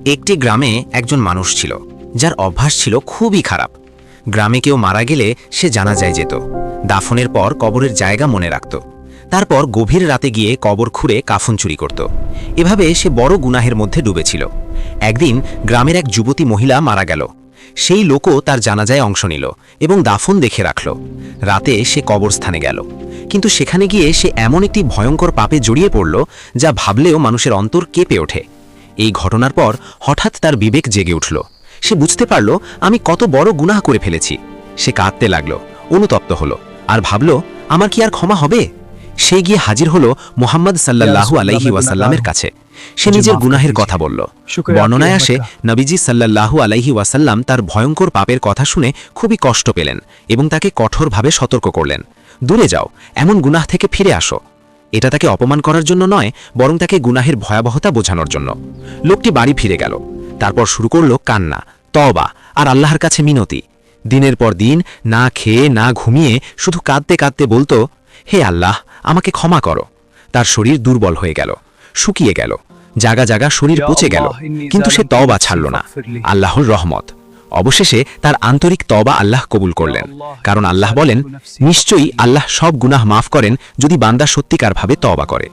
একটি গ্রামে একজন মানুষ ছিল যার অভ্যাস ছিল খুবই খারাপ। গ্রামে কেউ মারা গেলে সে জানাজায় যেত, দাফনের পর কবরের জায়গা মনে রাখত, তারপর গভীর রাতে গিয়ে কবর খুঁড়ে কাফন চুরি করত। এভাবে সে বড় গুনাহের মধ্যে ডুবেছিল। একদিন গ্রামের এক যুবতী মহিলা মারা গেল। সেই লোকও তার জানাজায় অংশ নিল এবং দাফন দেখে রাখল। রাতে সে কবরস্থানে গেল, কিন্তু সেখানে গিয়ে সে এমন একটি ভয়ঙ্কর পাপে জড়িয়ে পড়ল যা ভাবলেও মানুষের অন্তর কেঁপে ওঠে। এই ঘটনার পর হঠাৎ তার বিবেক জেগে উঠল। সে বুঝতে পারল আমি কত বড় গুনাহ করে ফেলেছি। সে কাঁদতে লাগল, অনুতপ্ত হলো আর ভাবল আমার কি আর ক্ষমা হবে। সে গিয়ে হাজির হলো মুহাম্মদ সাল্লাল্লাহু আলাইহি ওয়াসাল্লামের কাছে। সে নিজের গুনাহের কথা বলল। বর্ণনায় আসে নবীজি সাল্লাল্লাহু আলাইহি ওয়াসাল্লাম তার ভয়ঙ্কর পাপের কথা শুনে খুবই কষ্ট পেলেন এবং তাকে কঠোরভাবে সতর্ক করলেন, দূরে যাও, এমন গুনাহ থেকে ফিরে আসো। এটা তাকে অপমান করার জন্য নয়, বরং তাকে গুনাহের ভয়াবহতা বোঝানোর জন্য। লোকটি বাড়ি ফিরে গেল, তারপর শুরু করল কান্না, তওবা আর আল্লাহর কাছে মিনতি। দিনের পর দিন না খেয়ে না ঘুমিয়ে শুধু কাঁদতে কাঁদতে বলতো, হে আল্লাহ, আমাকে ক্ষমা করো। তার শরীর দুর্বল হয়ে গেল, শুকিয়ে গেল, জাগা জাগা শরীর পচে গেল, কিন্তু সে তওবা ছাড়ল না। আল্লাহর রহমত। অবশেষে তার আন্তরিক তওবা আল্লাহ কবুল করলেন, কারণ আল্লাহ বলেন, নিশ্চয়ই আল্লাহ সব গুনাহ মাফ করেন যদি বান্দা সত্যিকারভাবে তওবা করে।